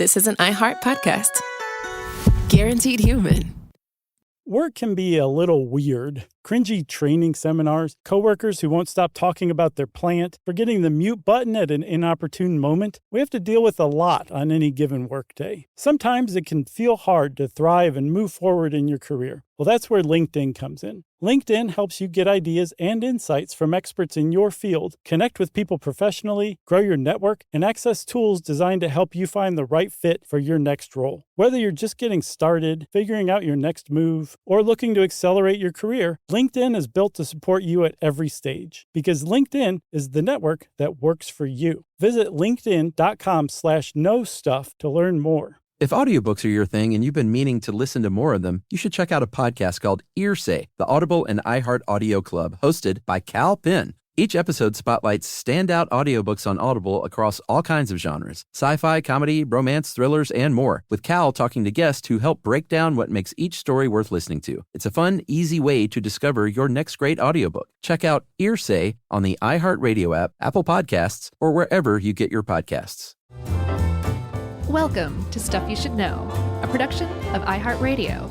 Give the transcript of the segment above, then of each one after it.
This is an iHeart podcast. Guaranteed human. Work can be a little weird. Cringy training seminars, coworkers who won't stop talking about their plant, forgetting the mute button at an inopportune moment. We have to deal with a lot on any given workday. Sometimes it can feel hard to thrive and move forward in your career. Well, that's where LinkedIn comes in. LinkedIn helps you get ideas and insights from experts in your field, connect with people professionally, grow your network, and access tools designed to help you find the right fit for your next role. Whether you're just getting started, figuring out your next move, or looking to accelerate your career, LinkedIn is built to support you at every stage because LinkedIn is the network that works for you. Visit linkedin.com/knowstuff to learn more. If audiobooks are your thing and you've been meaning to listen to more of them, you should check out a podcast called Earsay, the Audible and iHeart Audio Club, hosted by Cal Penn. Each episode spotlights standout audiobooks on Audible across all kinds of genres: sci-fi, comedy, romance, thrillers, and more, with Cal talking to guests who help break down what makes each story worth listening to. It's a fun, easy way to discover your next great audiobook. Check out Earsay on the iHeartRadio app, Apple Podcasts, or wherever you get your podcasts. Welcome to Stuff You Should Know, a production of iHeartRadio.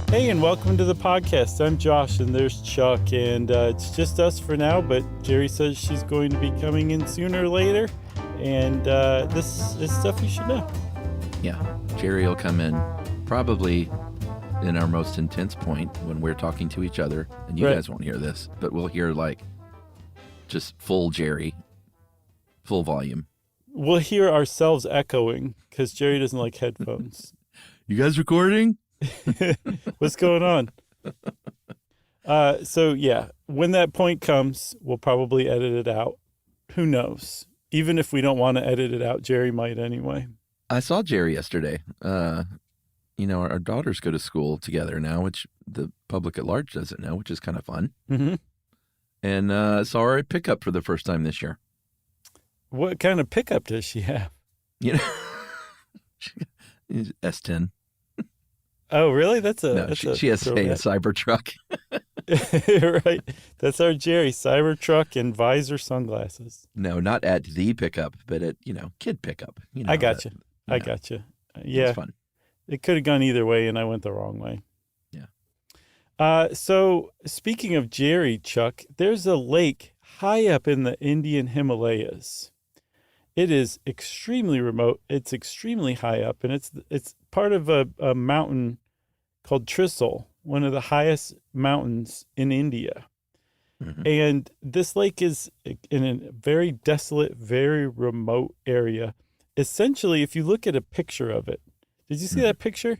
Hey, and welcome to the podcast. I'm Josh, and there's Chuck, and it's just us for now, but Jerry says she's going to be coming in sooner or later, and this is Stuff You Should Know. Yeah, Jerry will come in probably in our most intense point when we're talking to each other, and you guys won't hear this, but we'll hear just full Jerry, full volume. We'll hear ourselves echoing because Jerry doesn't like headphones. You guys recording? What's going on? So yeah, when that point comes, we'll probably edit it out. Who knows? Even if we don't want to edit it out, Jerry might anyway. I saw Jerry yesterday. Our daughters go to school together now, which the public at large doesn't know, which is kind of fun. Mm-hmm. And saw her at pickup for the first time this year. What kind of pickup does she have? S10. Oh, really? She has a Cybertruck. Right. That's our Jerry, Cybertruck and visor sunglasses. No, not at the pickup, but at, kid pickup. I got you. I got you. Yeah. It's fun. It could have gone either way, and I went the wrong way. So speaking of Jerry, Chuck, there's a lake high up in the Indian Himalayas. It is extremely remote. It's extremely high up, and it's part of a mountain called Trisol, one of the highest mountains in India. Mm-hmm. And this lake is in a very desolate, very remote area. Essentially, if you look at a picture of it, did you see that picture?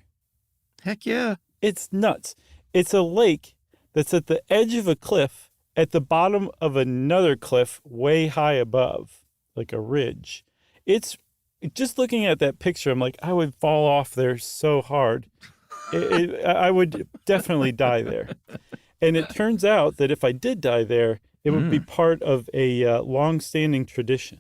Heck yeah. It's nuts. It's a lake that's at the edge of a cliff at the bottom of another cliff way high above, like a ridge. It's just looking at that picture, I'm like, I would fall off there so hard. I would definitely die there. And it turns out that if I did die there, it would be part of a long-standing tradition.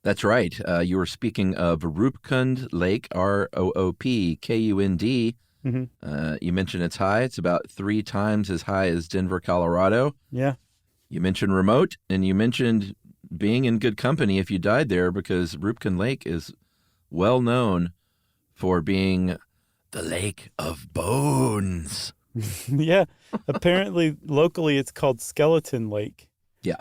That's right. You were speaking of Roopkund Lake, Roopkund. Mm-hmm. You mentioned it's high. It's about 3 times as high as Denver, Colorado. Yeah. You mentioned remote, and you mentioned being in good company if you died there, because Roopkund Lake is well known for being the lake of bones. Yeah. Apparently, locally, it's called Skeleton Lake. Yeah.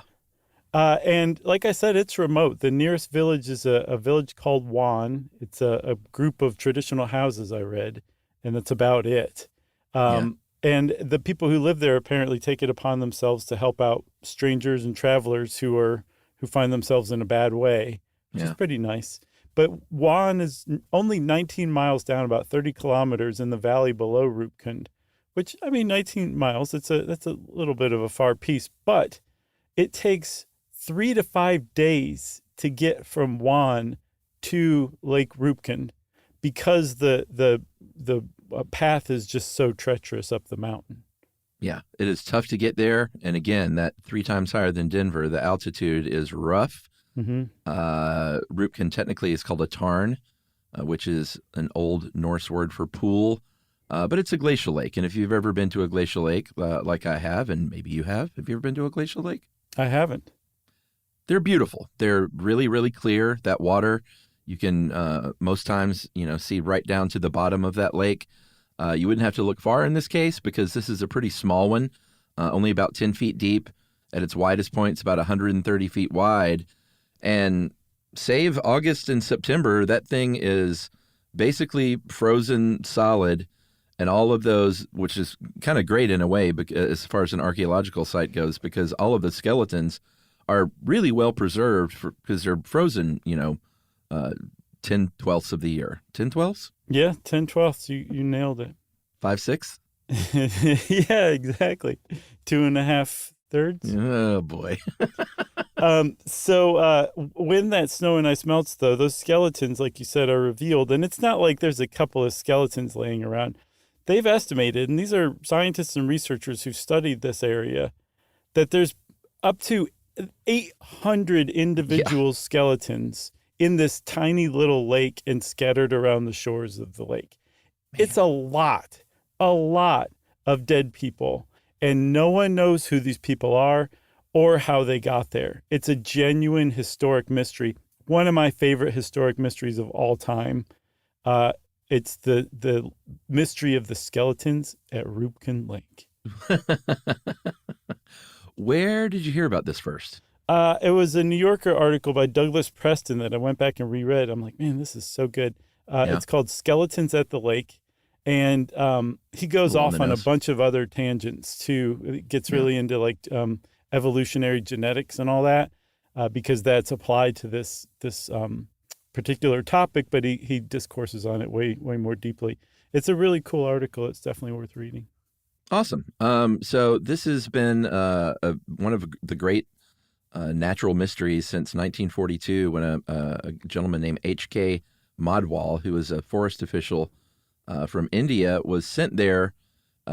And like I said, it's remote. The nearest village is a village called Wan. It's a group of traditional houses, I read, and that's about it. And the people who live there apparently take it upon themselves to help out strangers and travelers who find themselves in a bad way, which is pretty nice. But Wan is only 19 miles down, about 30 kilometers in the valley below Roopkund, which, 19 miles, that's a little bit of a far piece, but it takes 3 to 5 days to get from Wan to Lake Roopkund because the path is just so treacherous up the mountain. Yeah, it is tough to get there. And again, that 3 times higher than Denver, the altitude is rough. Mm-hmm. Roopkund technically is called a tarn, which is an old Norse word for pool. But it's a glacial lake. And if you've ever been to a glacial lake, like I have, and maybe you have you ever been to a glacial lake? I haven't. They're beautiful. They're really, really clear. That water, you can most times, see right down to the bottom of that lake. You wouldn't have to look far in this case because this is a pretty small one, only about 10 feet deep. At its widest point, it's about 130 feet wide. And save August and September, that thing is basically frozen solid. And all of those, which is kind of great in a way, as far as an archaeological site goes, because all of the skeletons are really well preserved because they're frozen, 10/12ths of the year. 10/12ths? Yeah, 10/12ths. You nailed it. 5/6? Yeah, exactly. 2.5 thirds. Oh, boy. So when that snow and ice melts, though, those skeletons, like you said, are revealed. And it's not like there's a couple of skeletons laying around. They've estimated, and these are scientists and researchers who studied this area, that there's up to 800 individual skeletons in this tiny little lake and scattered around the shores of the lake. Man. It's a lot of dead people. And no one knows who these people are or how they got there. It's a genuine historic mystery. One of my favorite historic mysteries of all time. It's the mystery of the skeletons at Roopkund Lake. Where did you hear about this first? It was a New Yorker article by Douglas Preston that I went back and reread. I'm like, man, this is so good. It's called Skeletons at the Lake. And he goes off on a bunch of other tangents, too. It gets really into like evolutionary genetics and all that, because that's applied to this particular topic, but he discourses on it way more deeply. It's a really cool article. It's definitely worth reading. Awesome. So this has been one of the great natural mysteries since 1942 when a gentleman named H.K. Madhwal, who was a forest official from India, was sent there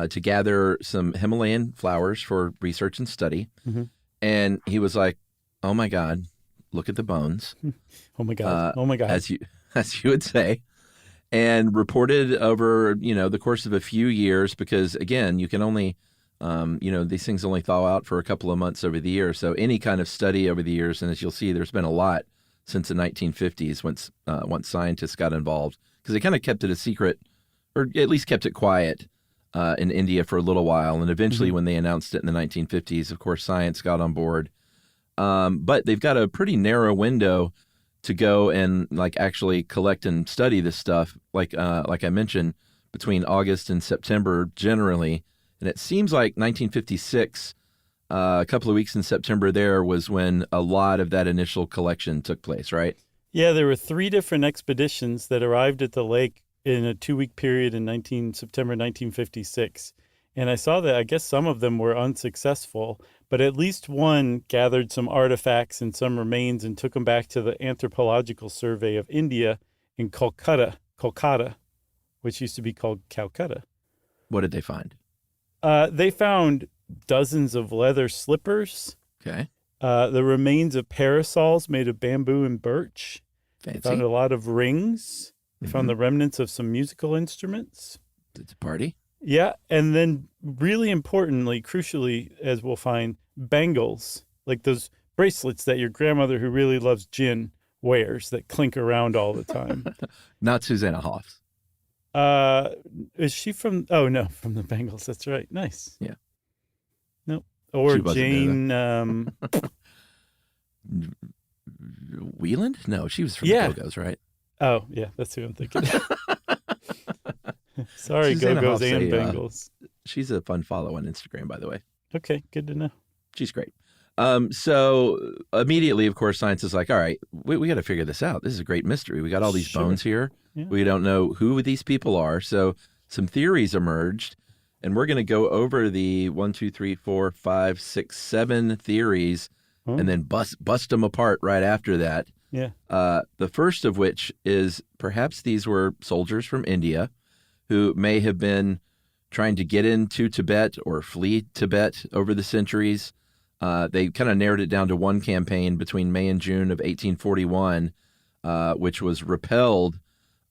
to gather some Himalayan flowers for research and study. Mm-hmm. And he was like, oh, my God, look at the bones. Oh, my God. Oh, my God. As you would say. And reported over, the course of a few years, because, again, you can only, these things only thaw out for a couple of months over the year. So any kind of study over the years, and as you'll see, there's been a lot since the 1950s once scientists got involved, because they kind of kept it a secret, or at least kept it quiet in India for a little while. And eventually when they announced it in the 1950s, of course, science got on board. But they've got a pretty narrow window to go and actually collect and study this stuff, like I mentioned, between August and September generally. And it seems like 1956, a couple of weeks in September there was when a lot of that initial collection took place, right? Yeah, there were 3 different expeditions that arrived at the lake in a 2-week period in September 1956. And I saw that I guess some of them were unsuccessful, but at least one gathered some artifacts and some remains and took them back to the Anthropological Survey of India in Kolkata, which used to be called Calcutta. What did they find? They found dozens of leather slippers. Okay. The remains of parasols made of bamboo and birch. Fancy. They found a lot of rings. They found the remnants of some musical instruments. It's a party. Yeah, and then really importantly, crucially, as we'll find, bangles, like those bracelets that your grandmother who really loves gin wears that clink around all the time. Not Susanna Hoffs. Is she from, oh no, from the Bangles, that's right. Nice. Yeah. Nope. Or Jane, Wheeland? No, she was from the Go-Go's, right? Oh, yeah, that's who I'm thinking. Sorry, Susanna Go-Go's Hoffs, and Bengals. She's a fun follow on Instagram, by the way. Okay, good to know. She's great. So immediately, of course, science is like, all right, we got to figure this out. This is a great mystery. We got all these bones here. Yeah. We don't know who these people are. So some theories emerged, and we're going to go over the 1, 2, 3, 4, 5, 6, 7 theories and then bust them apart right after that. Yeah. The first of which is perhaps these were soldiers from India who may have been trying to get into Tibet or flee Tibet over the centuries. They kind of narrowed it down to one campaign between May and June of 1841, which was repelled.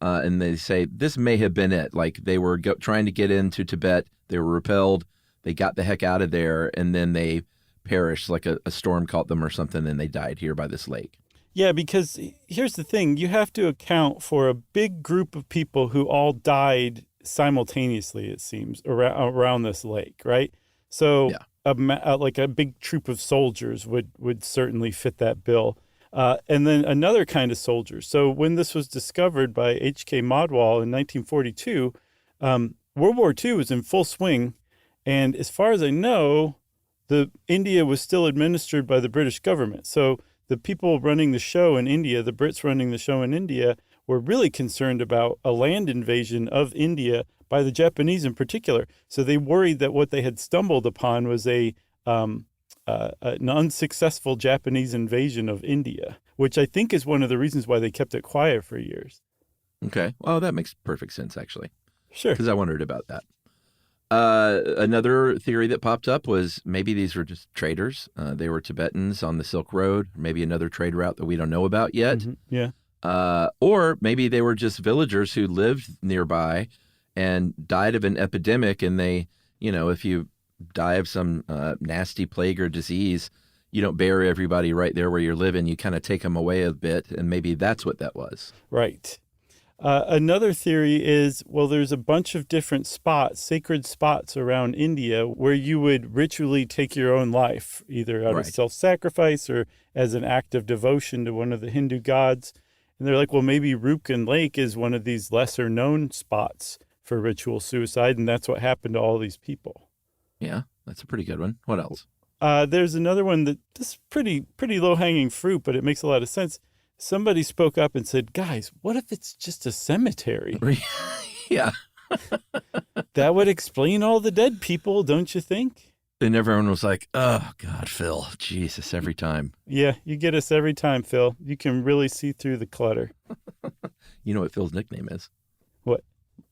And they say this may have been it. Like they were trying to get into Tibet. They were repelled. They got the heck out of there. And then they perished, like a storm caught them or something, and they died here by this lake. Yeah, because here's the thing. You have to account for a big group of people who all died simultaneously, it seems, around this lake, right? So like a big troop of soldiers would certainly fit that bill. And then another kind of soldiers. So when this was discovered by H.K. Modwall in 1942, World War II was in full swing. And as far as I know, India was still administered by the British government. So the people running the show in India, the Brits running the show in India, were really concerned about a land invasion of India by the Japanese in particular. So they worried that what they had stumbled upon was an unsuccessful Japanese invasion of India, which I think is one of the reasons why they kept it quiet for years. Okay. Well, that makes perfect sense, actually. Sure. Because I wondered about that. Another theory that popped up was maybe these were just traders. They were Tibetans on the Silk Road, maybe another trade route that we don't know about yet. Mm-hmm. Yeah. Or maybe they were just villagers who lived nearby and died of an epidemic. And they, if you die of some nasty plague or disease, you don't bury everybody right there where you're living. You kind of take them away a bit. And maybe that's what that was. Right. Another theory is, well, there's a bunch of different spots, sacred spots around India where you would ritually take your own life, either out of self-sacrifice or as an act of devotion to one of the Hindu gods. And they're like, well, maybe Roopkund Lake is one of these lesser known spots for ritual suicide. And that's what happened to all these people. Yeah, that's a pretty good one. What else? There's another one that is pretty low hanging fruit, but it makes a lot of sense. Somebody spoke up and said, guys, what if it's just a cemetery? Yeah. That would explain all the dead people, don't you think? And everyone was like, oh, God, Phil, Jesus, every time. Yeah, you get us every time, Phil. You can really see through the clutter. You know what Phil's nickname is? What?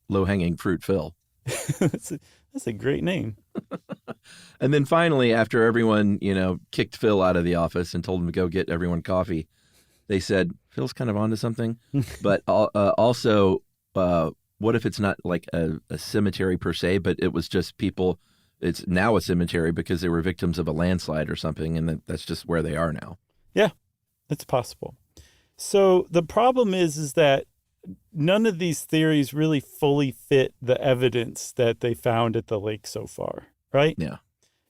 Low-hanging fruit Phil. That's a great name. And then finally, after everyone, kicked Phil out of the office and told him to go get everyone coffee, they said, Phil's kind of onto something. But also, what if it's not like a cemetery per se, but it was just people, it's now a cemetery because they were victims of a landslide or something, and that's just where they are now. Yeah, it's possible. So the problem is that none of these theories really fully fit the evidence that they found at the lake so far, right? Yeah.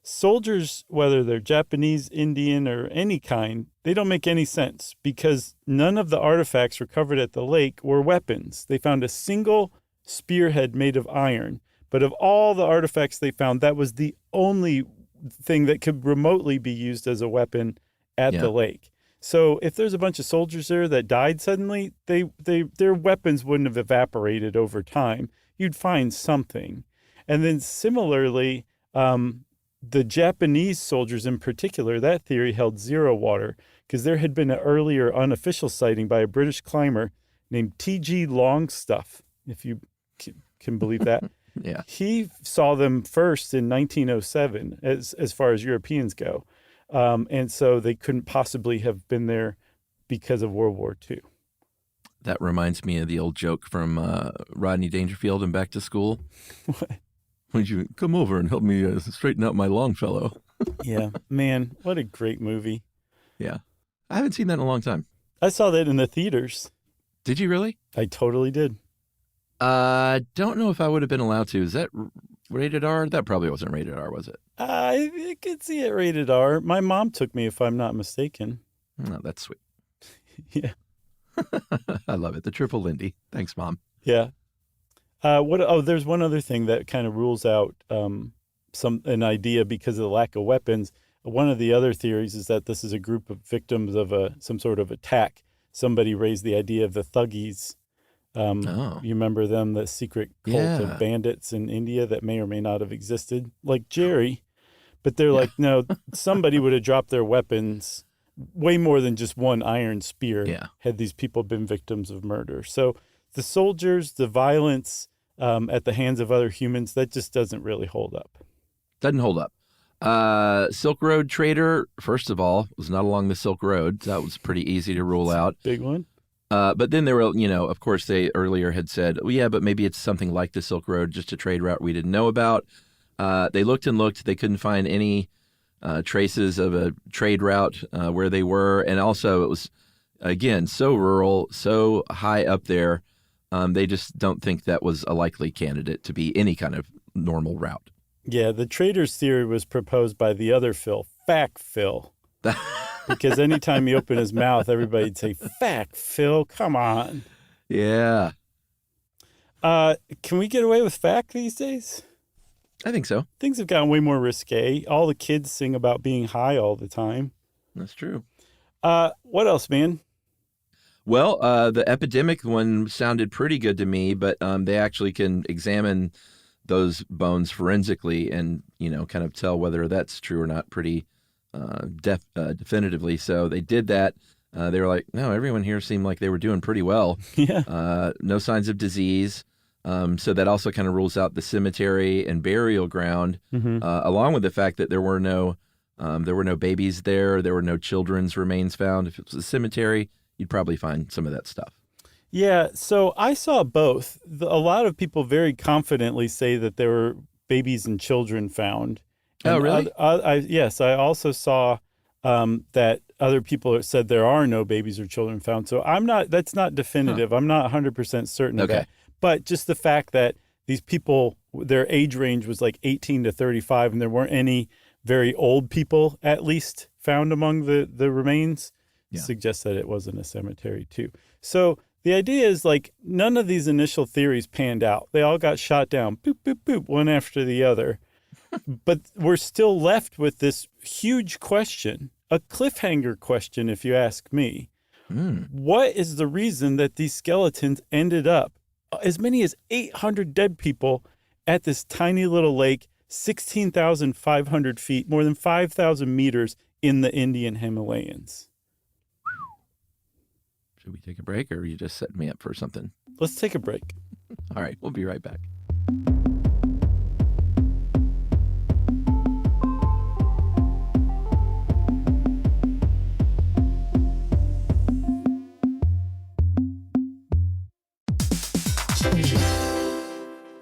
Soldiers, whether they're Japanese, Indian, or any kind, they don't make any sense because none of the artifacts recovered at the lake were weapons. They found a single spearhead made of iron, but of all the artifacts they found, that was the only thing that could remotely be used as a weapon at the lake. So if there's a bunch of soldiers there that died suddenly, their weapons wouldn't have evaporated over time. You'd find something. And then similarly, the Japanese soldiers in particular, that theory held zero water because there had been an earlier unofficial sighting by a British climber named T.G. Longstuff, if you can believe that. Yeah. He saw them first in 1907 as far as Europeans go. And so they couldn't possibly have been there because of World War II. That reminds me of the old joke from Rodney Dangerfield in Back to School. What? Would you come over and help me straighten out my Longfellow? Yeah, man, what a great movie. Yeah. I haven't seen that in a long time. I saw that in the theaters. Did you really? I totally did. Don't know if I would have been allowed to. Is that rated R? That probably wasn't rated R, was it? I could see it rated R. My mom took me, if I'm not mistaken. No, that's sweet. Yeah. I love it. The triple Lindy. Thanks, Mom. Yeah. There's one other thing that kind of rules out an idea because of the lack of weapons. One of the other theories is that this is a group of victims of some sort of attack. Somebody raised the idea of the Thuggees. You remember them, the secret cult of bandits in India that may or may not have existed, like Jerry. But they're like, no, somebody would have dropped their weapons, way more than just one iron spear, had these people been victims of murder. So the soldiers, the violence at the hands of other humans, that just doesn't really hold up. Doesn't hold up. Silk Road trader, first of all, was not along the Silk Road. That was pretty easy to rule out. Big one. But then there were, of course, they earlier had said, oh, yeah, but maybe it's something like the Silk Road, just a trade route we didn't know about. They looked and looked. They couldn't find any traces of a trade route where they were. And also it was, again, so rural, so high up there. They just don't think that was a likely candidate to be any kind of normal route. Yeah, the trader's theory was proposed by the other Phil, Fact Phil. Because anytime he opened his mouth, everybody'd say, Fact Phil, come on. Yeah. Can we get away with fact these days? I think so. Things have gotten way more risque. All the kids sing about being high all the time. That's true. What else, man? Well, the epidemic one sounded pretty good to me, but they actually can examine those bones forensically and, kind of tell whether that's true or not pretty definitively. So they did that. They were like, no, everyone here seemed like they were doing pretty well. Yeah. No signs of disease. So that also kind of rules out the cemetery and burial ground, along with the fact that there were no babies there. There were no children's remains found. If it was a cemetery, you'd probably find some of that stuff. Yeah, so I saw both. A lot of people very confidently say that there were babies and children found. Oh, really? Yes, I also saw that other people said there are no babies or children found. So that's not definitive. I'm not 100% certain of that. But just the fact that these people, their age range was like 18 to 35, and there weren't any very old people, at least, found among the remains, suggests that it wasn't a cemetery too. So the idea is like none of these initial theories panned out. They all got shot down, boop, boop, boop, one after the other. But we're still left with this huge question, a cliffhanger question, if you ask me. What is the reason that these skeletons ended up, as many as 800 dead people, at this tiny little lake, 16,500 feet, more than 5,000 meters in the Indian Himalayas? Should we take a break, or are you just setting me up for something? Let's take a break. All right, we'll be right back.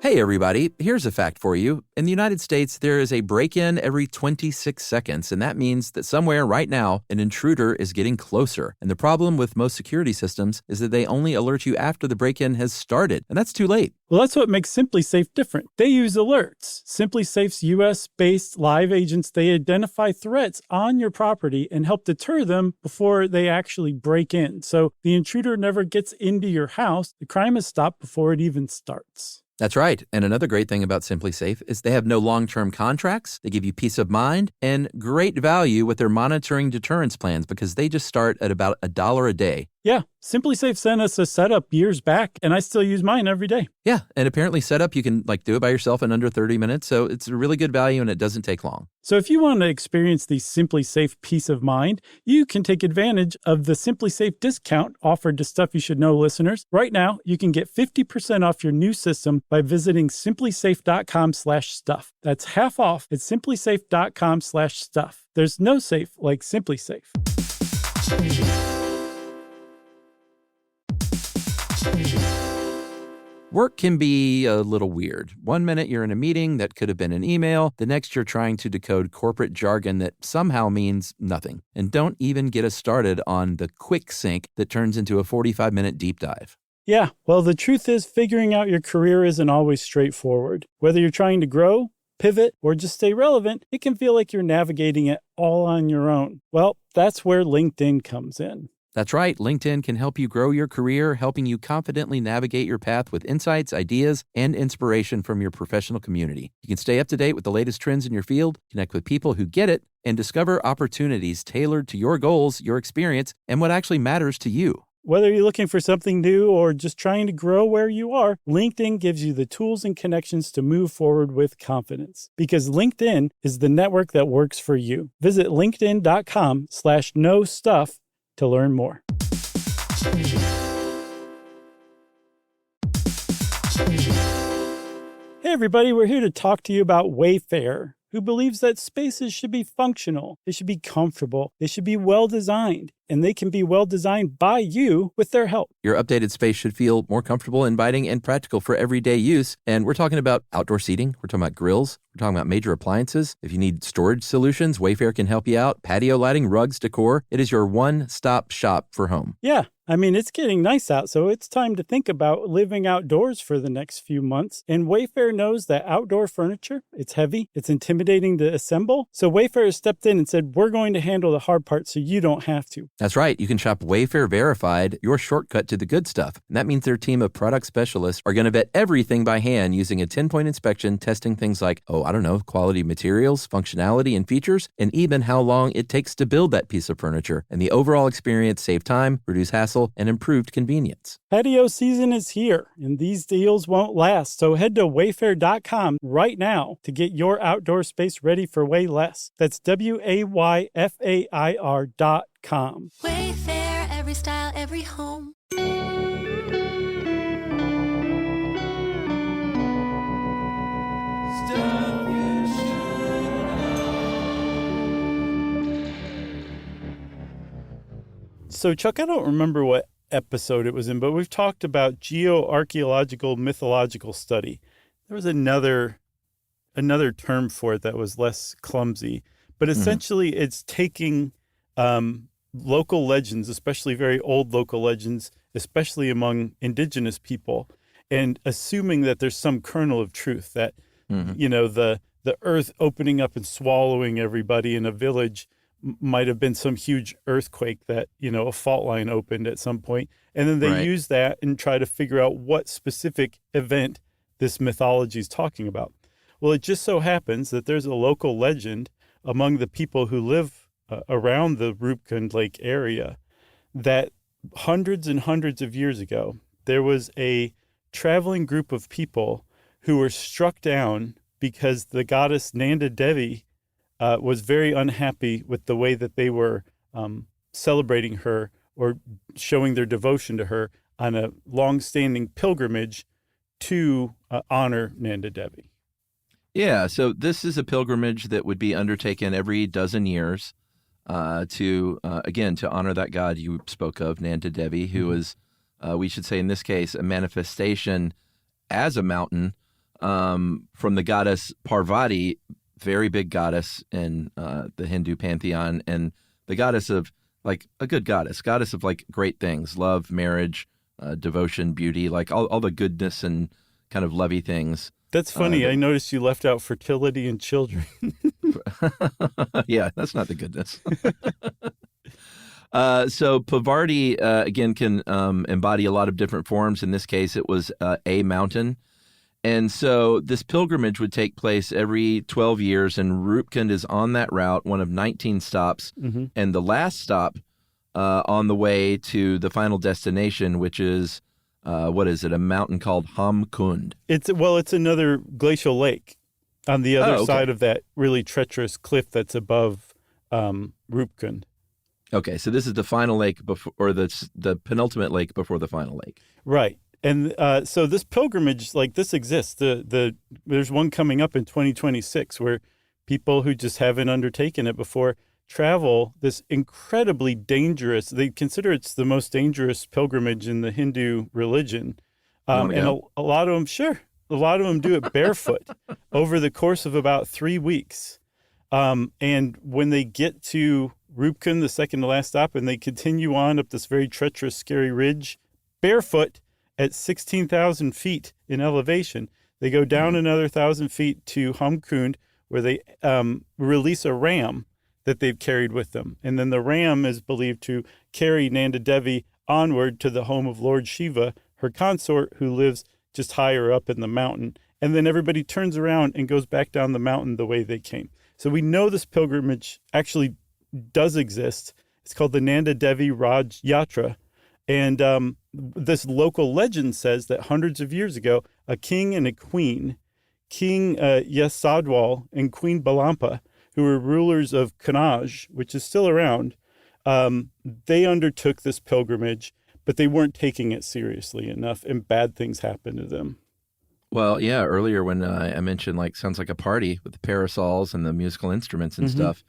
Hey, everybody. Here's a fact for you. In the United States, there is a break-in every 26 seconds, and that means that somewhere right now, an intruder is getting closer. And the problem with most security systems is that they only alert you after the break-in has started, and that's too late. Well, that's what makes SimpliSafe different. They use alerts. SimpliSafe's U.S.-based live agents, they identify threats on your property and help deter them before they actually break in. So the intruder never gets into your house. The crime is stopped before it even starts. That's right. And another great thing about SimpliSafe is they have no long-term contracts. They give you peace of mind and great value with their monitoring deterrence plans because they just start at about $1 a day. Yeah, SimpliSafe sent us a setup years back, and I still use mine every day. Yeah, and apparently setup, you can do it by yourself in under 30 minutes, so it's a really good value and it doesn't take long. So if you want to experience the SimpliSafe peace of mind, you can take advantage of the SimpliSafe discount offered to Stuff You Should Know listeners. Right now, you can get 50% off your new system by visiting simplisafe.com/stuff. That's half off at simplisafe.com/stuff. There's no safe like SimpliSafe. Work can be a little weird. One minute you're in a meeting that could have been an email. The next you're trying to decode corporate jargon that somehow means nothing. And don't even get us started on the quick sync that turns into a 45-minute deep dive. Yeah, well, the truth is figuring out your career isn't always straightforward. Whether you're trying to grow, pivot, or just stay relevant, it can feel like you're navigating it all on your own. Well, that's where LinkedIn comes in. That's right. LinkedIn can help you grow your career, helping you confidently navigate your path with insights, ideas, and inspiration from your professional community. You can stay up to date with the latest trends in your field, connect with people who get it, and discover opportunities tailored to your goals, your experience, and what actually matters to you. Whether you're looking for something new or just trying to grow where you are, LinkedIn gives you the tools and connections to move forward with confidence. Because LinkedIn is the network that works for you. Visit linkedin.com/knowstuff to learn more. Hey everybody, we're here to talk to you about Wayfair, who believes that spaces should be functional, they should be comfortable, they should be well designed, and they can be well designed by you with their help. Your updated space should feel more comfortable, inviting, and practical for everyday use. And we're talking about outdoor seating. We're talking about grills. We're talking about major appliances. If you need storage solutions, Wayfair can help you out. Patio lighting, rugs, decor. It is your one-stop shop for home. Yeah. I mean, it's getting nice out, so it's time to think about living outdoors for the next few months. And Wayfair knows that outdoor furniture, it's heavy, it's intimidating to assemble. So Wayfair has stepped in and said, we're going to handle the hard part so you don't have to. That's right. You can shop Wayfair Verified, your shortcut to the good stuff. And that means their team of product specialists are going to vet everything by hand using a 10-point inspection, testing things like, quality materials, functionality, and features, and even how long it takes to build that piece of furniture. And the overall experience save time, reduce hassle, and improved convenience. Patio season is here, and these deals won't last. So head to wayfair.com right now to get your outdoor space ready for way less. That's WAYFAIR.com. Wayfair, every style, every home. So, Chuck, I don't remember what episode it was in, but we've talked about geoarchaeological mythological study. There was another term for it that was less clumsy, but essentially it's taking local legends, especially very old local legends, especially among indigenous people, and assuming that there's some kernel of truth that, the earth opening up and swallowing everybody in a village might have been some huge earthquake that, a fault line opened at some point. And then they use that and try to figure out what specific event this mythology is talking about. Well, it just so happens that there's a local legend among the people who live around the Roopkund Lake area that hundreds and hundreds of years ago, there was a traveling group of people who were struck down because the goddess Nanda Devi was very unhappy with the way that they were celebrating her or showing their devotion to her on a long-standing pilgrimage to honor Nanda Devi. Yeah, so this is a pilgrimage that would be undertaken every dozen years to honor that god you spoke of, Nanda Devi, who is, we should say in this case, a manifestation as a mountain from the goddess Parvati, very big goddess in the Hindu pantheon, and the goddess of, like, a good goddess of, like, great things, love, marriage, devotion, beauty, like all the goodness and kind of lovey things. That's funny. I noticed you left out fertility and children. Yeah, that's not the goodness. So Parvati, again, can embody a lot of different forms. In this case, it was a mountain. And so this pilgrimage would take place every 12 years, and Roopkund is on that route, one of 19 stops. And the last stop on the way to the final destination, which is, a mountain called Hamkund. It's another glacial lake on the other side of that really treacherous cliff that's above Roopkund. Okay, so this is the final lake before, or the penultimate lake before the final lake. Right. And so this pilgrimage, like, this exists. There's one coming up in 2026 where people who just haven't undertaken it before travel this incredibly dangerous, they consider it's the most dangerous pilgrimage in the Hindu religion. And a lot of them do it barefoot over the course of about 3 weeks. And when they get to Roopkund, the second to last stop, and they continue on up this very treacherous, scary ridge, barefoot, at 16,000 feet in elevation, they go down another 1,000 feet to Hamkund, where they release a ram that they've carried with them. And then the ram is believed to carry Nanda Devi onward to the home of Lord Shiva, her consort, who lives just higher up in the mountain. And then everybody turns around and goes back down the mountain the way they came. So we know this pilgrimage actually does exist. It's called the Nanda Devi Raj Yatra. And this local legend says that hundreds of years ago, a king and a queen, King Yasadwal and Queen Balampa, who were rulers of Kannauj, which is still around, they undertook this pilgrimage, but they weren't taking it seriously enough, and bad things happened to them. Well, yeah, earlier when I mentioned, like, sounds like a party with the parasols and the musical instruments and stuff,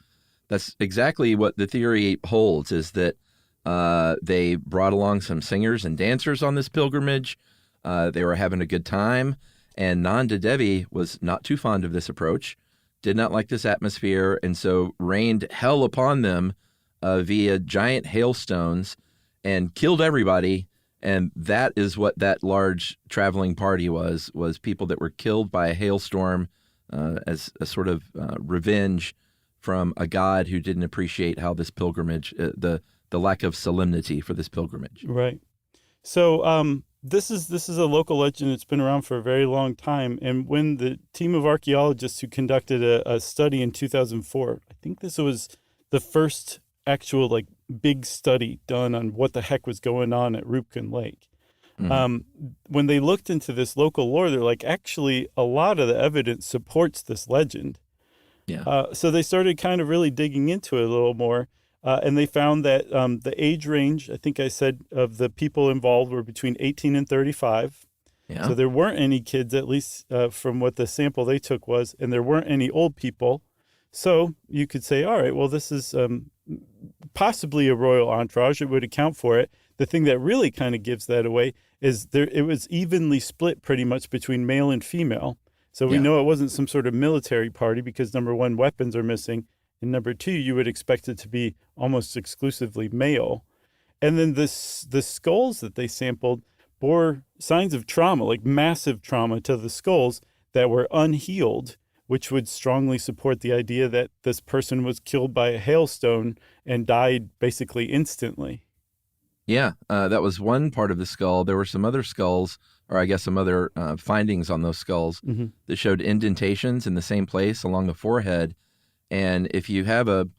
that's exactly what the theory holds, is that They brought along some singers and dancers on this pilgrimage. They were having a good time. And Nanda Devi was not too fond of this approach, did not like this atmosphere, and so rained hell upon them via giant hailstones and killed everybody. And that is what that large traveling party was people that were killed by a hailstorm as a sort of revenge from a god who didn't appreciate how this pilgrimage, the lack of solemnity for this pilgrimage. Right. So this is a local legend that's been around for a very long time. And when the team of archaeologists who conducted a study in 2004, I think this was the first actual big study done on what the heck was going on at Roopkund Lake. When they looked into this local lore, they're like, actually, a lot of the evidence supports this legend. Yeah. So they started kind of really digging into it a little more. And they found that the age range, I think I said, of the people involved were between 18 and 35. Yeah. So there weren't any kids, at least from what the sample they took was, and there weren't any old people. So you could say, all right, well, this is possibly a royal entourage. It would account for it. The thing that really kind of gives that away is it was evenly split pretty much between male and female. So we know it wasn't some sort of military party because, number one, weapons are missing. And number two, you would expect it to be almost exclusively male. And then the skulls that they sampled bore signs of trauma, like massive trauma to the skulls that were unhealed, which would strongly support the idea that this person was killed by a hailstone and died basically instantly. Yeah, that was one part of the skull. There were some other skulls, or I guess some other findings on those skulls that showed indentations in the same place along the forehead. And if you have an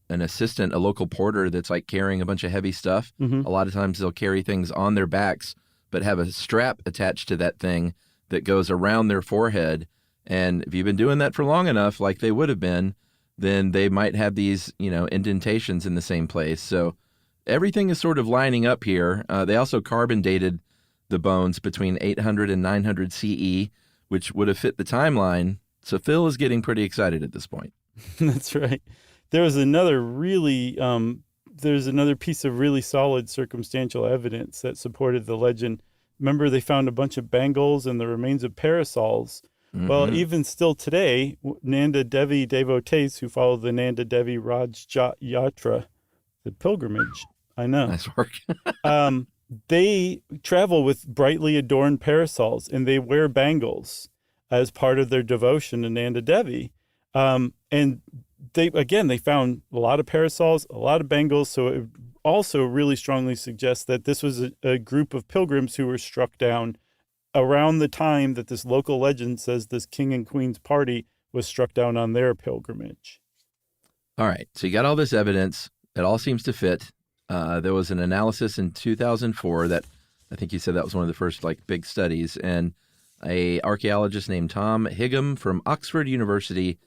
assistant, a local porter that's carrying a bunch of heavy stuff, a lot of times they'll carry things on their backs, but have a strap attached to that thing that goes around their forehead. And if you've been doing that for long enough, like they would have been, then they might have these, indentations in the same place. So everything is sort of lining up here. They also carbon dated the bones between 800 and 900 CE, which would have fit the timeline. So Phil is getting pretty excited at this point. That's right. There was another there's another piece of really solid circumstantial evidence that supported the legend. Remember, they found a bunch of bangles and the remains of parasols. Well, even still today, Nanda Devi devotees who follow the Nanda Devi Raj Yatra, the pilgrimage, I know. Nice work. They travel with brightly adorned parasols and they wear bangles as part of their devotion to Nanda Devi. And they found a lot of parasols, a lot of bangles. So it also really strongly suggests that this was a group of pilgrims who were struck down around the time that this local legend says this king and queen's party was struck down on their pilgrimage. All right. So you got all this evidence. It all seems to fit. There was an analysis in 2004 that I think you said that was one of the first big studies. And a archaeologist named Tom Higham from Oxford University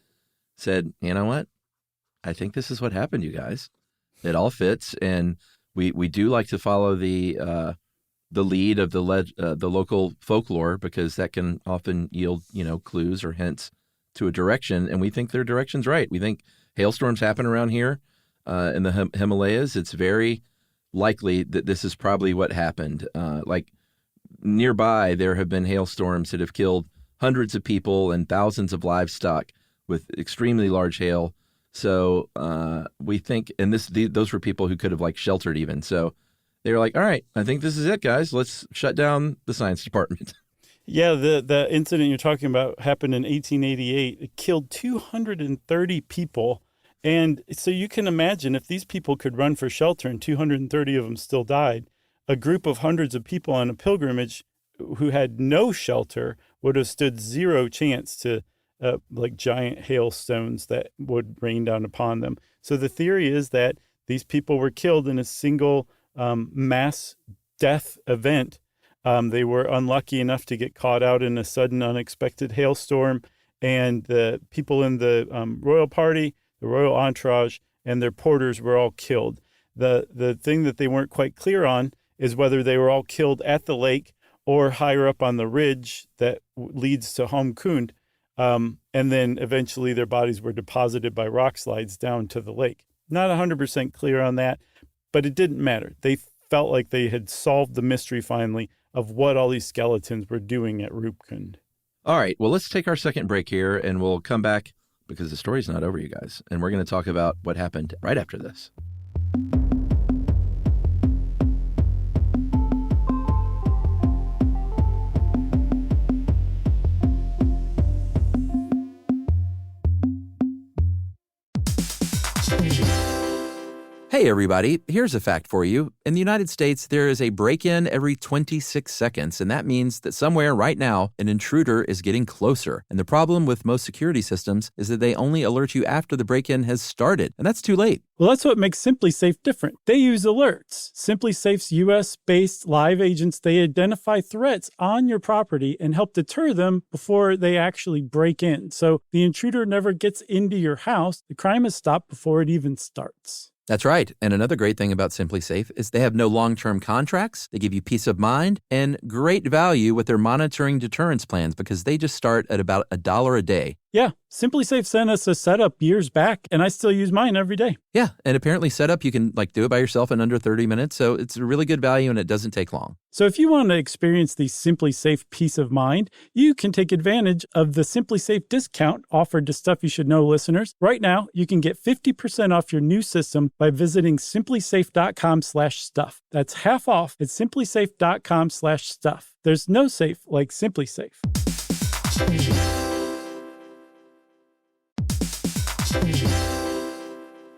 said, you know what? I think this is what happened, you guys. It all fits. And we do like to follow the lead of the local folklore because that can often yield, clues or hints to a direction. And we think their direction's right. We think hailstorms happen around here in the Himalayas. It's very likely that this is probably what happened. Nearby, there have been hailstorms that have killed hundreds of people and thousands of livestock with extremely large hail. So we think, and those were people who could have sheltered even. So they were like, all right, I think this is it, guys. Let's shut down the science department. Yeah, the incident you're talking about happened in 1888. It killed 230 people. And so you can imagine if these people could run for shelter and 230 of them still died, a group of hundreds of people on a pilgrimage who had no shelter would have stood zero chance to giant hailstones that would rain down upon them. So the theory is that these people were killed in a single mass death event. They were unlucky enough to get caught out in a sudden unexpected hailstorm, and the people in the royal party, the royal entourage, and their porters were all killed. The thing that they weren't quite clear on is whether they were all killed at the lake or higher up on the ridge that leads to Roopkund. And then eventually their bodies were deposited by rock slides down to the lake. Not 100% clear on that, but it didn't matter. They felt like they had solved the mystery finally of what all these skeletons were doing at Roopkund. All right, well, let's take our second break here, and we'll come back because the story's not over, you guys. And we're going to talk about what happened right after this. Hey, everybody, here's a fact for you. In the United States, there is a break-in every 26 seconds, and that means that somewhere right now, an intruder is getting closer. And the problem with most security systems is that they only alert you after the break-in has started, and that's too late. Well, that's what makes SimpliSafe different. They use alerts. SimpliSafe's US-based live agents, they identify threats on your property and help deter them before they actually break in. So the intruder never gets into your house. The crime is stopped before it even starts. That's right. And another great thing about SimpliSafe is they have no long-term contracts. They give you peace of mind and great value with their monitoring deterrence plans because they just start at about $1 a day. Yeah, SimpliSafe sent us a setup years back, and I still use mine every day. Yeah, and apparently setup, you can do it by yourself in under 30 minutes, so it's a really good value and it doesn't take long. So if you want to experience the SimpliSafe peace of mind, you can take advantage of the SimpliSafe discount offered to Stuff You Should Know listeners. Right now, you can get 50% off your new system by visiting simplisafe.com/stuff. That's half off at simplisafe.com/stuff. There's no safe like SimpliSafe.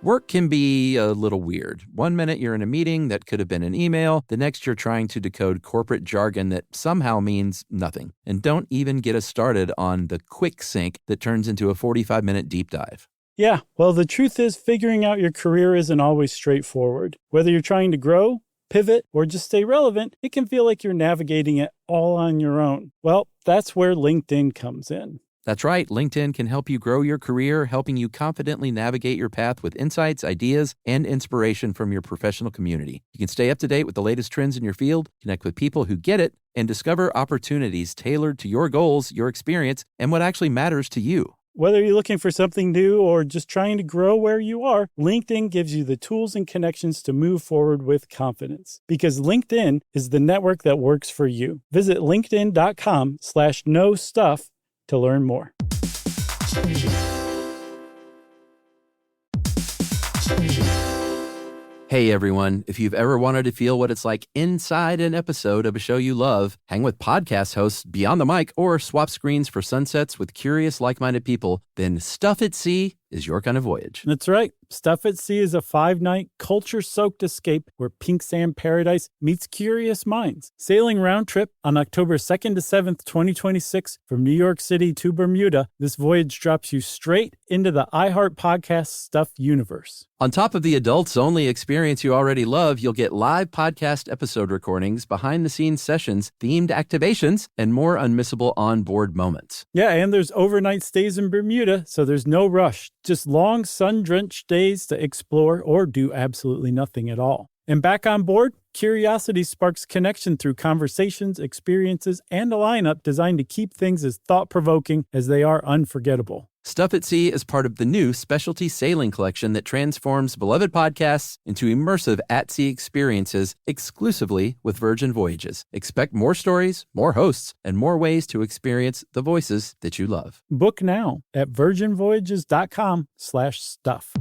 Work can be a little weird. One minute you're in a meeting that could have been an email. The next you're trying to decode corporate jargon that somehow means nothing. And don't even get us started on the quick sync that turns into a 45-minute deep dive. Yeah, well, the truth is figuring out your career isn't always straightforward. Whether you're trying to grow, pivot, or just stay relevant, it can feel like you're navigating it all on your own. Well, that's where LinkedIn comes in. That's right. LinkedIn can help you grow your career, helping you confidently navigate your path with insights, ideas, and inspiration from your professional community. You can stay up to date with the latest trends in your field, connect with people who get it, and discover opportunities tailored to your goals, your experience, and what actually matters to you. Whether you're looking for something new or just trying to grow where you are, LinkedIn gives you the tools and connections to move forward with confidence. Because LinkedIn is the network that works for you. Visit linkedin.com/knowstuff to learn more. Hey everyone, if you've ever wanted to feel what it's like inside an episode of a show you love, hang with podcast hosts beyond the mic, or swap screens for sunsets with curious, like-minded people, then Stuff at Sea is your kind of voyage. That's right. Stuff at Sea is a 5-night, culture-soaked escape where pink sand paradise meets curious minds. Sailing round trip on October 2nd to 7th, 2026 from New York City to Bermuda, this voyage drops you straight into the iHeart Podcast Stuff universe. On top of the adults-only experience you already love, you'll get live podcast episode recordings, behind-the-scenes sessions, themed activations, and more unmissable on-board moments. Yeah, and there's overnight stays in Bermuda, so there's no rush. Just long, sun-drenched days to explore or do absolutely nothing at all. And back on board, curiosity sparks connection through conversations, experiences, and a lineup designed to keep things as thought-provoking as they are unforgettable. Stuff at Sea is part of the new specialty sailing collection that transforms beloved podcasts into immersive at-sea experiences exclusively with Virgin Voyages. Expect more stories, more hosts, and more ways to experience the voices that you love. Book now at virginvoyages.com/stuff.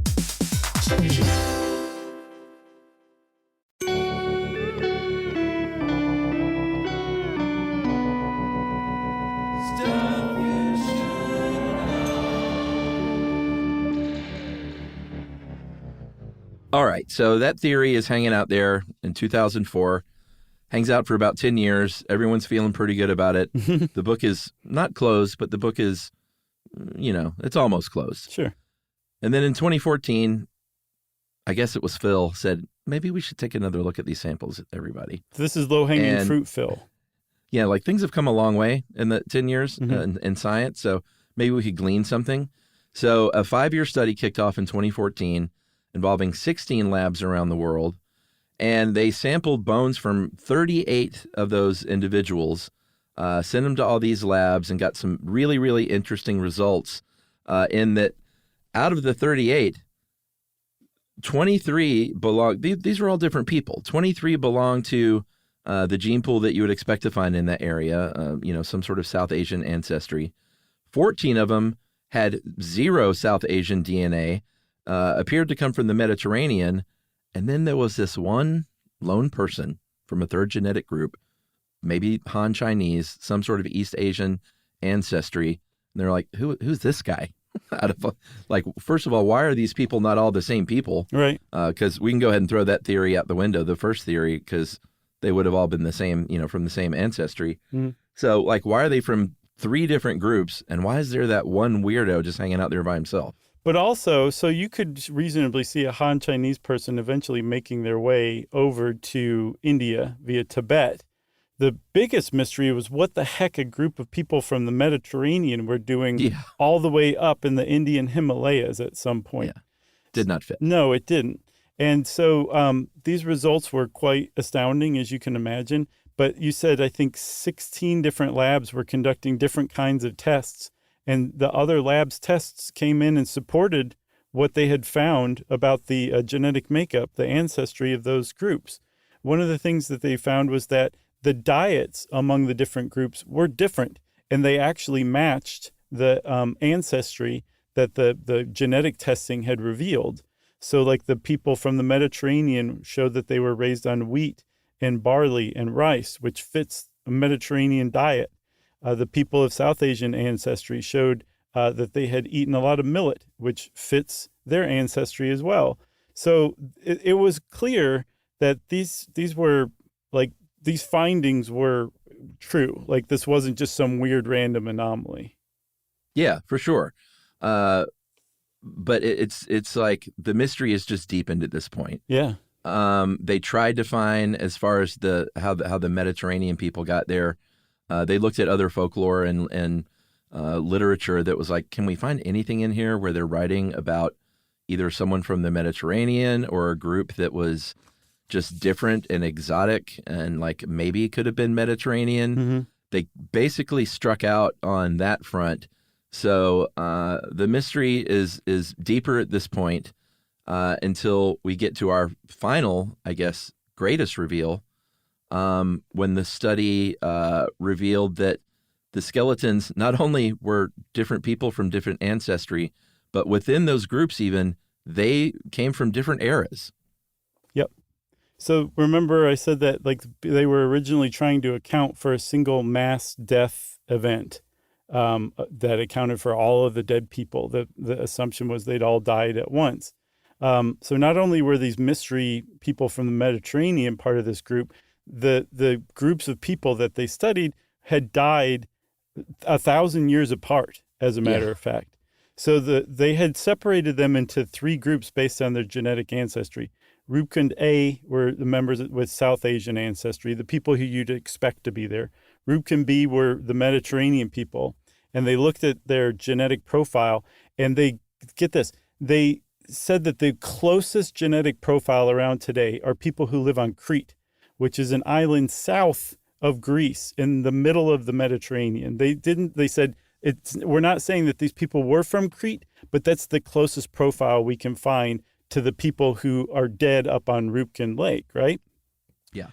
All right, so that theory is hanging out there in 2004, hangs out for about 10 years. Everyone's feeling pretty good about it. The book is not closed, but the book is, it's almost closed. Sure. And then in 2014, I guess it was Phil, said, maybe we should take another look at these samples, everybody. This is low-hanging fruit, Phil. Yeah, things have come a long way in the 10 years in science, so maybe we could glean something. So a 5-year study kicked off in 2014 involving 16 labs around the world, and they sampled bones from 38 of those individuals, sent them to all these labs, and got some really, really interesting results in that out of the 38, 23 belong, these are all different people. 23 belong to the gene pool that you would expect to find in that area, some sort of South Asian ancestry. 14 of them had zero South Asian DNA, appeared to come from the Mediterranean. And then there was this one lone person from a third genetic group, maybe Han Chinese, some sort of East Asian ancestry. And they're like, who's this guy? First of all, why are these people not all the same people? Right. Because we can go ahead and throw that theory out the window, the first theory, because they would have all been the same, from the same ancestry. Mm. So, why are they from 3 different groups, and why is there that one weirdo just hanging out there by himself? But also, so you could reasonably see a Han Chinese person eventually making their way over to India via Tibet. The biggest mystery was what the heck a group of people from the Mediterranean were doing all the way up in the Indian Himalayas at some point. Yeah. Did not fit. No, it didn't. And so these results were quite astounding, as you can imagine. But you said, I think, 16 different labs were conducting different kinds of tests. And the other labs' tests came in and supported what they had found about the genetic makeup, the ancestry of those groups. One of the things that they found was that the diets among the different groups were different, and they actually matched the ancestry that the genetic testing had revealed. So the people from the Mediterranean showed that they were raised on wheat and barley and rice, which fits a Mediterranean diet. The people of South Asian ancestry showed that they had eaten a lot of millet, which fits their ancestry as well. So it was clear that these were these findings were true. This wasn't just some weird random anomaly. Yeah, for sure. But it's like the mystery is just deepened at this point. Yeah. They tried to find, as far as how the Mediterranean people got there. They looked at other folklore and literature that was like, can we find anything in here where they're writing about either someone from the Mediterranean or a group that was just different and exotic and maybe could have been Mediterranean? Mm-hmm. They basically struck out on that front. So the mystery is deeper at this point until we get to our final, I guess, greatest reveal, when the study revealed that the skeletons not only were different people from different ancestry, but within those groups even, they came from different eras. Yep. So remember I said that they were originally trying to account for a single mass death event that accounted for all of the dead people. The assumption was they'd all died at once. So not only were these mystery people from the Mediterranean part of this group, the groups of people that they studied had died 1,000 years apart, as a matter of fact. So they had separated them into 3 groups based on their genetic ancestry. Roopkund A were the members with South Asian ancestry, the people who you'd expect to be there. Roopkund B were the Mediterranean people, and they looked at their genetic profile, and they said that the closest genetic profile around today are people who live on Crete, which is an island south of Greece in the middle of the Mediterranean. They said, we're not saying that these people were from Crete, but that's the closest profile we can find to the people who are dead up on Roopkund Lake, right? Yeah.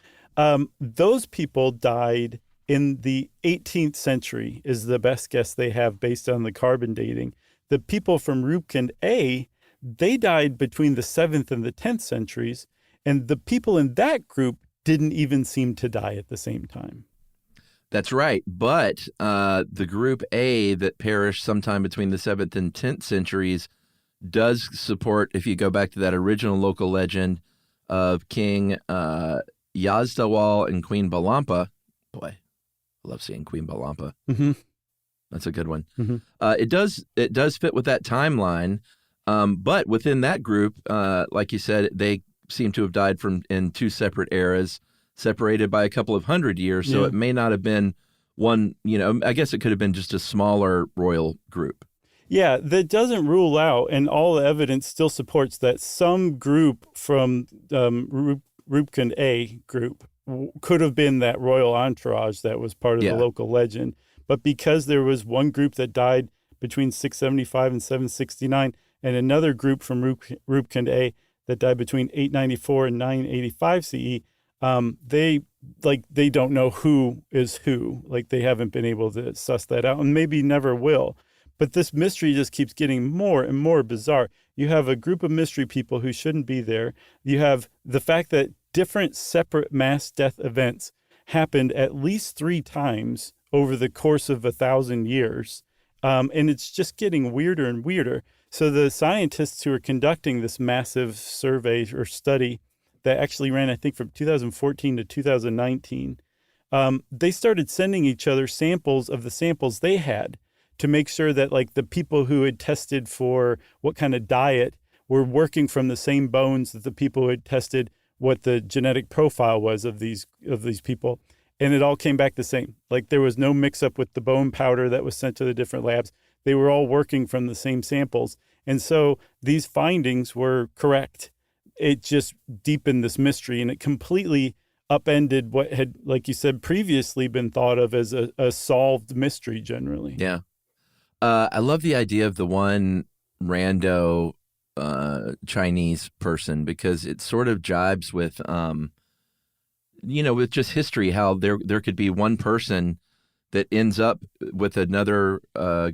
Those people died in the 18th century is the best guess they have based on the carbon dating. The people from Roopkund A, they died between the 7th and the 10th centuries, and the people in that group didn't even seem to die at the same time. That's right. But the group A that perished sometime between the 7th and 10th centuries does support, if you go back to that original local legend of King Yazdawal and Queen Balampa. Boy, I love seeing Queen Balampa. Mm-hmm. That's a good one. Mm-hmm. It does fit with that timeline. But within that group, like you said, they seem to have died in 2 separate eras, separated by a couple of 100 years. So it may not have been one, I guess it could have been just a smaller royal group. Yeah, that doesn't rule out, and all the evidence still supports that some group from Roopkund A group could have been that royal entourage that was part of the local legend. But because there was one group that died between 675 and 769, and another group from Roopkund A that died between 894 and 985 CE, they don't know who is who. Like, they haven't been able to suss that out, and maybe never will. But this mystery just keeps getting more and more bizarre. You have a group of mystery people who shouldn't be there. You have the fact that different separate mass death events happened at least 3 times over the course of 1,000 years. And it's just getting weirder and weirder. So the scientists who are conducting this massive survey or study that actually ran, I think, from 2014 to 2019, they started sending each other samples of the samples they had to make sure that, like, the people who had tested for what kind of diet were working from the same bones that the people who had tested what the genetic profile was of these people. And it all came back the same. Like, there was no mix up with the bone powder that was sent to the different labs. They were all working from the same samples. And so these findings were correct. It just deepened this mystery, and it completely upended what had, like you said, previously been thought of as a solved mystery generally. Yeah. I love the idea of the one rando Chinese person, because it sort of jibes with, with just history, how there could be one person that ends up with another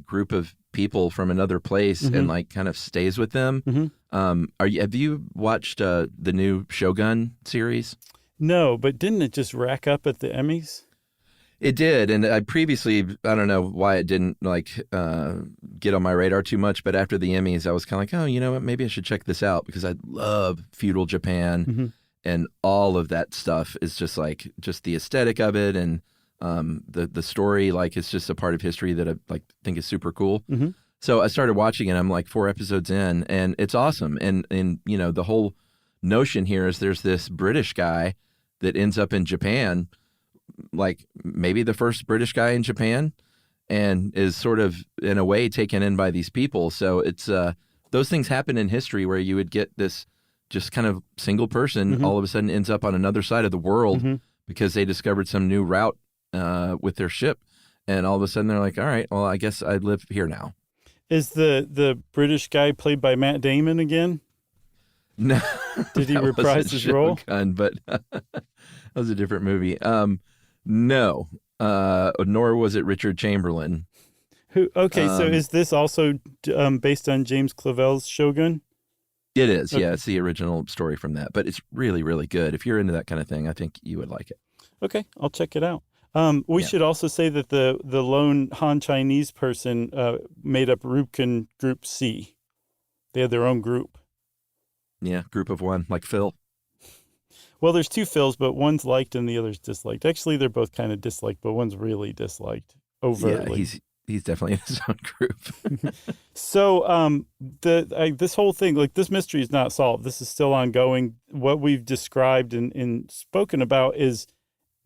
group of people from another place and like kind of stays with them. Have you watched the new Shogun series? No, but didn't it just rack up at the Emmys? It did, and I don't know why it didn't get on my radar too much, but after the Emmys, I was kind of like, oh, you know what, maybe I should check this out, because I love feudal Japan, and all of that stuff is just the aesthetic of it, and the story, like, it's just a part of history that I think is super cool. So I started watching it. I'm like 4 episodes in, and it's awesome. And the whole notion here is there's this British guy that ends up in Japan, like maybe the first British guy in Japan, and is sort of in a way taken in by these people. So it's those things happen in history where you would get this just kind of single person all of a sudden ends up on another side of the world because they discovered some new route with their ship, and all of a sudden they're like, all right, well, I guess I live here now. Is the British guy played by Matt Damon again? No. Did he reprise his role? But that was a different movie. No, nor was it Richard Chamberlain. So is this also based on James Clavell's Shogun? It is, Okay. yeah. It's the original story from that, but it's really, really good. If you're into that kind of thing, I think you would like it. Okay, I'll check it out. We should also say that the lone Han Chinese person made up Roopkund Group C. They had their own group. Yeah, group of one, like Phil. Well, there's 2 Phils, but one's liked and the other's disliked. Actually, they're both kind of disliked, but one's really disliked overtly. Yeah, he's definitely in his own group. So this whole thing, like, this mystery is not solved. This is still ongoing. What we've described and spoken about is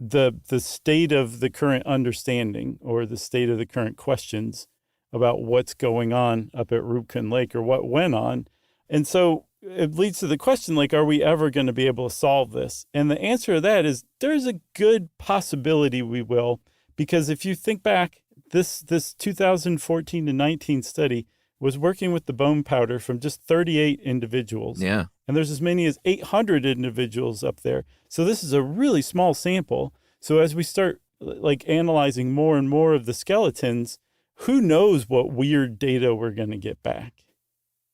the state of the current understanding, or the state of the current questions about what's going on up at Roopkund Lake, or what went on. And so it leads to the question, like, are we ever going to be able to solve this? And the answer to that is there's a good possibility we will, because if you think back, this 2014 to 19 study was working with the bone powder from just 38 individuals. Yeah. And there's as many as 800 individuals up there. So this is a really small sample. So as we start, like, analyzing more and more of the skeletons, who knows what weird data we're going to get back.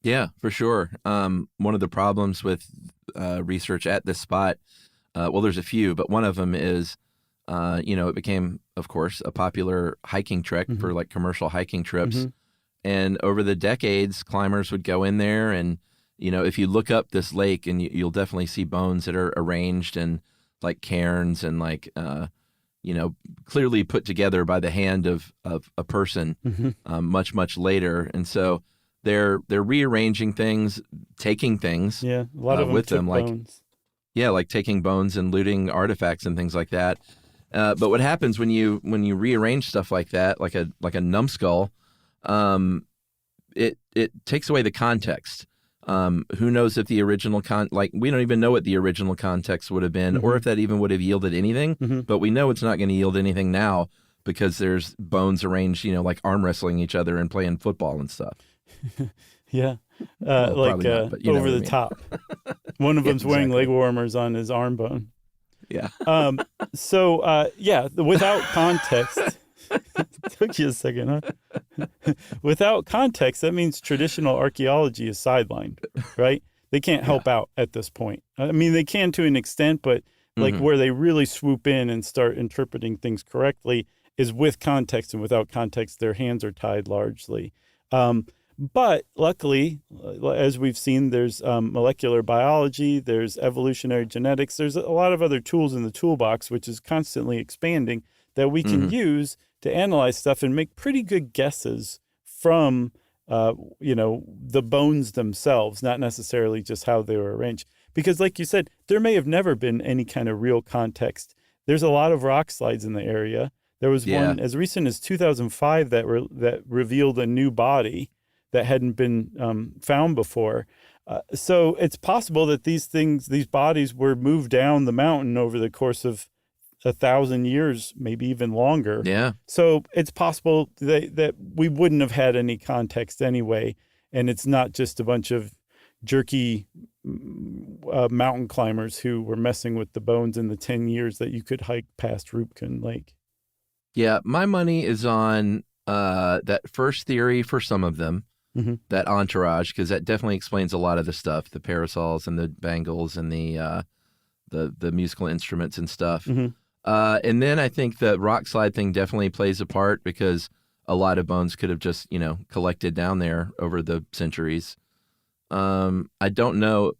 Yeah, for sure. One of the problems with research at this spot, well, there's a few, but one of them is, it became, of course, a popular hiking trek for like commercial hiking trips. And over the decades, climbers would go in there, and, if you look up this lake, and you'll definitely see bones that are arranged in like cairns and like, clearly put together by the hand of a person much, much later. And so they're rearranging things, taking things, Yeah, a lot of them with took them, bones. like taking bones and looting artifacts and things like that. But what happens when you rearrange stuff like that, like a numbskull, it takes away the context. Who knows if the original we don't even know what the original context would have been, or if that even would have yielded anything. But we know it's not going to yield anything now, because there's bones arranged, like arm wrestling each other and playing football and stuff. Yeah. Well, like probably not, but you know over what the I mean. top. One of them's wearing exactly. leg warmers on his arm bone. Yeah. Without context, took you a second, huh? Without context, that means traditional archaeology is sidelined, right? They can't help out at this point. I mean, they can to an extent, but like where they really swoop in and start interpreting things correctly is with context, and without context, their hands are tied largely. But luckily, as we've seen, there's molecular biology, there's evolutionary genetics, there's a lot of other tools in the toolbox, which is constantly expanding, that we can use to analyze stuff and make pretty good guesses from, the bones themselves, not necessarily just how they were arranged. Because like you said, there may have never been any kind of real context. There's a lot of rock slides in the area. There was one as recent as 2005 that revealed a new body that hadn't been found before. So it's possible that these bodies were moved down the mountain over the course of 1,000 years, maybe even longer. Yeah. So it's possible that we wouldn't have had any context anyway, and it's not just a bunch of jerky mountain climbers who were messing with the bones in the 10 years that you could hike past Roopkund Lake. Yeah, my money is on that first theory for some of them. That entourage, because that definitely explains a lot of the stuff, the parasols and the bangles and the musical instruments and stuff. And then I think the rock slide thing definitely plays a part, because a lot of bones could have just, collected down there over the centuries. I don't know.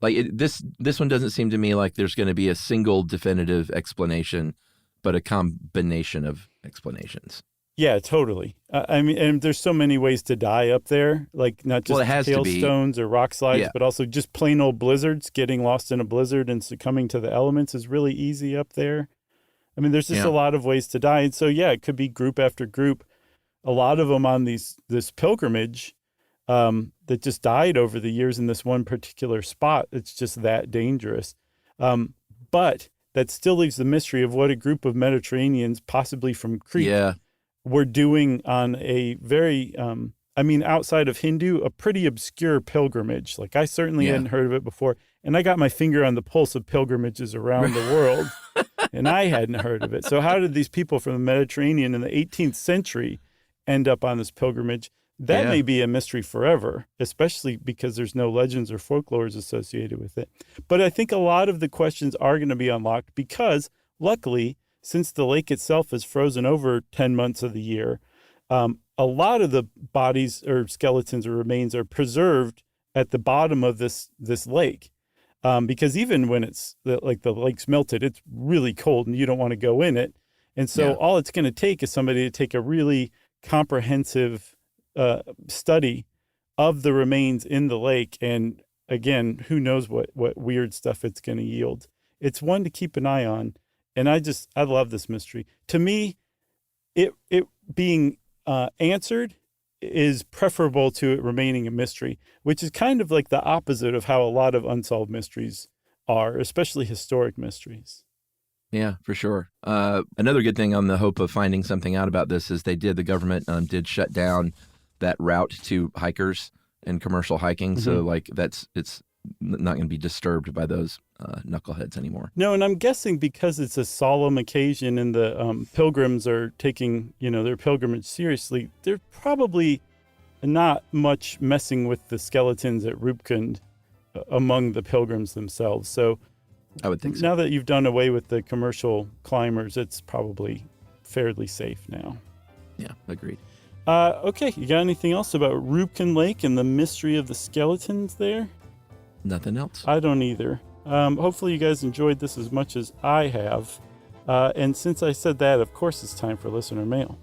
This one doesn't seem to me like there's going to be a single definitive explanation, but a combination of explanations. Yeah, totally. I mean, and there's so many ways to die up there, like not just hailstones or rock slides, but also just plain old blizzards. Getting lost in a blizzard and succumbing to the elements is really easy up there. I mean, there's just a lot of ways to die. And so, it could be group after group. A lot of them on this pilgrimage that just died over the years in this one particular spot. It's just that dangerous. But that still leaves the mystery of what a group of Mediterraneans, possibly from Crete, were doing on a very, outside of Hindu, a pretty obscure pilgrimage. Like I certainly hadn't heard of it before. And I got my finger on the pulse of pilgrimages around the world, and I hadn't heard of it. So how did these people from the Mediterranean in the 18th century end up on this pilgrimage? That may be a mystery forever, especially because there's no legends or folklores associated with it. But I think a lot of the questions are going to be unlocked because, luckily, since the lake itself is frozen over 10 months of the year, a lot of the bodies or skeletons or remains are preserved at the bottom of this lake. Because even when the lake's melted, it's really cold and you don't want to go in it. And so all it's going to take is somebody to take a really comprehensive study of the remains in the lake. And again, who knows what weird stuff it's going to yield. It's one to keep an eye on. And I love this mystery. To me, it being answered is preferable to it remaining a mystery, which is kind of like the opposite of how a lot of unsolved mysteries are, especially historic mysteries. Yeah, for sure. Another good thing on the hope of finding something out about this is the government did shut down that route to hikers and commercial hiking. So it's not going to be disturbed by those knuckleheads anymore. No, and I'm guessing because it's a solemn occasion and the pilgrims are taking, their pilgrimage seriously, they're probably not much messing with the skeletons at Roopkund among the pilgrims themselves. So I would think so. Now that you've done away with the commercial climbers, it's probably fairly safe now. Yeah, agreed. Okay, you got anything else about Roopkund Lake and the mystery of the skeletons there? Nothing else. I don't either. Hopefully you guys enjoyed this as much as I have. And since I said that, of course it's time for listener mail.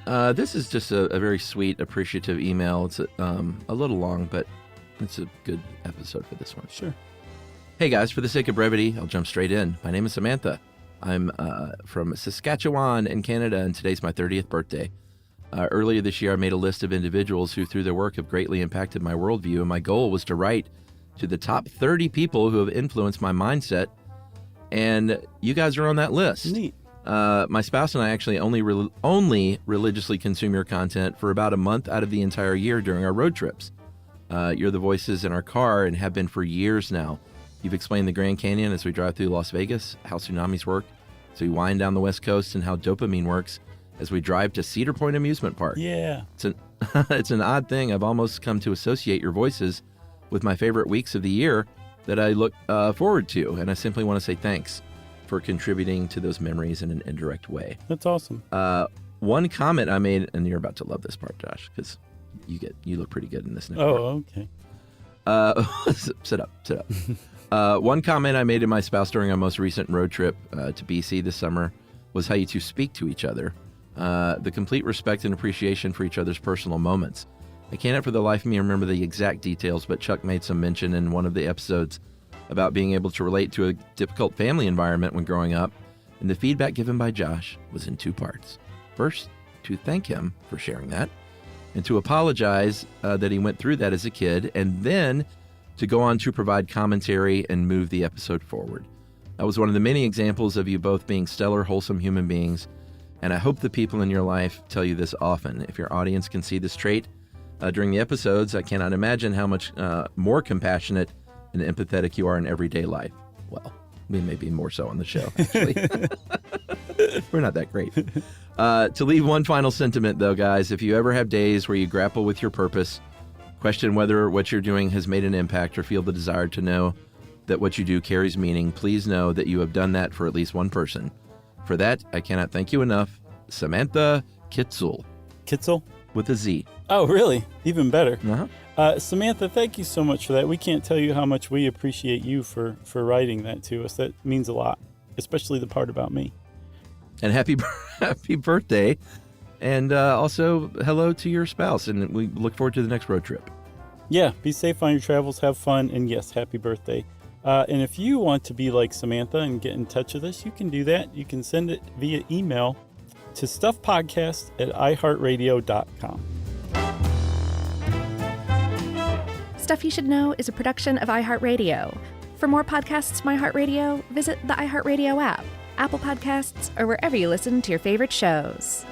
This is just a very sweet, appreciative email. It's a little long, but it's a good episode for this one. Sure. Hey guys, for the sake of brevity, I'll jump straight in. My name is Samantha. I'm from Saskatchewan in Canada, and today's my 30th birthday. Earlier this year, I made a list of individuals who, through their work, have greatly impacted my worldview, and my goal was to write to the top 30 people who have influenced my mindset, and you guys are on that list. Neat. My spouse and I actually only religiously consume your content for about a month out of the entire year during our road trips. You're the voices in our car and have been for years now. You've explained the Grand Canyon as we drive through Las Vegas, how tsunamis work, as we wind down the West Coast, and how dopamine works as we drive to Cedar Point Amusement Park. Yeah. It's an odd thing. I've almost come to associate your voices with my favorite weeks of the year that I look forward to, and I simply want to say thanks for contributing to those memories in an indirect way. That's awesome. One comment I made, and you're about to love this part, Josh, because you look pretty good in this. Oh, okay. Sit up. One comment I made to my spouse during our most recent road trip to BC this summer was how you two speak to each other. The complete respect and appreciation for each other's personal moments. I can't for the life of me remember the exact details, but Chuck made some mention in one of the episodes about being able to relate to a difficult family environment when growing up, and the feedback given by Josh was in two parts. First, to thank him for sharing that, and to apologize that he went through that as a kid, and then to go on to provide commentary and move the episode forward. That was one of the many examples of you both being stellar, wholesome human beings, and I hope the people in your life tell you this often. If your audience can see this trait during the episodes, I cannot imagine how much more compassionate and empathetic you are in everyday life. Well, we may be more so on the show, actually. We're not that great. To leave one final sentiment, though, guys, if you ever have days where you grapple with your purpose, question whether what you're doing has made an impact, or feel the desire to know that what you do carries meaning, please know that you have done that for at least one person. For that, I cannot thank you enough. Samantha Kitzel. Kitzel? With a Z. Oh, really? Even better. Uh-huh. Samantha, thank you so much for that. We can't tell you how much we appreciate you for writing that to us. That means a lot, especially the part about me. And happy birthday. And also, hello to your spouse. And we look forward to the next road trip. Yeah, be safe on your travels, have fun, and yes, happy birthday. And if you want to be like Samantha and get in touch with us, you can do that. You can send it via email to stuffpodcast@iheartradio.com. Stuff You Should Know is a production of iHeartRadio. For more podcasts from iHeartRadio, visit the iHeartRadio app, Apple Podcasts, or wherever you listen to your favorite shows.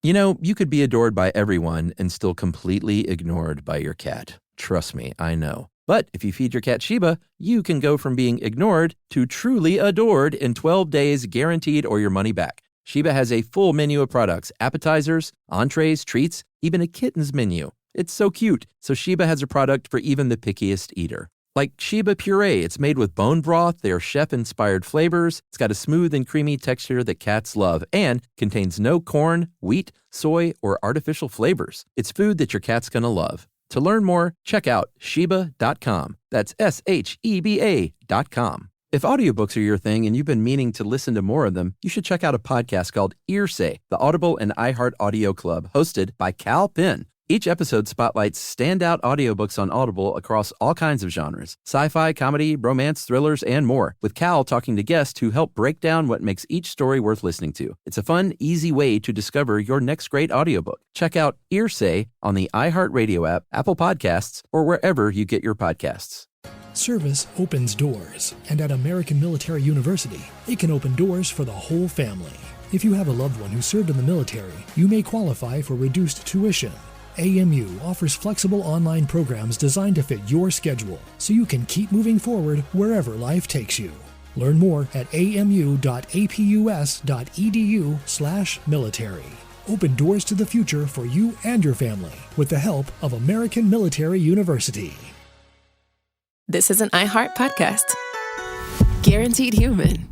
You know, you could be adored by everyone and still completely ignored by your cat. Trust me, I know. But if you feed your cat Sheba, you can go from being ignored to truly adored in 12 days guaranteed, or your money back. Sheba has a full menu of products, appetizers, entrees, treats, even a kitten's menu. It's so cute. So Sheba has a product for even the pickiest eater. Like Sheba Puree, it's made with bone broth. They are chef-inspired flavors. It's got a smooth and creamy texture that cats love and contains no corn, wheat, soy, or artificial flavors. It's food that your cat's gonna love. To learn more, check out Sheba.com. That's SHEBA.com. If audiobooks are your thing and you've been meaning to listen to more of them, you should check out a podcast called Earsay, the Audible and iHeart Audio Club, hosted by Cal Penn. Each episode spotlights standout audiobooks on Audible across all kinds of genres: sci-fi, comedy, romance, thrillers, and more, with Cal talking to guests who help break down what makes each story worth listening to. It's a fun, easy way to discover your next great audiobook. Check out Earsay on the iHeartRadio app, Apple Podcasts, or wherever you get your podcasts. Service opens doors, and at American Military University, it can open doors for the whole family. If you have a loved one who served in the military, you may qualify for reduced tuition. AMU offers flexible online programs designed to fit your schedule, so you can keep moving forward wherever life takes you. Learn more at amu.apus.edu/military. Open doors to the future for you and your family with the help of American Military University. This is an iHeart podcast. Guaranteed human.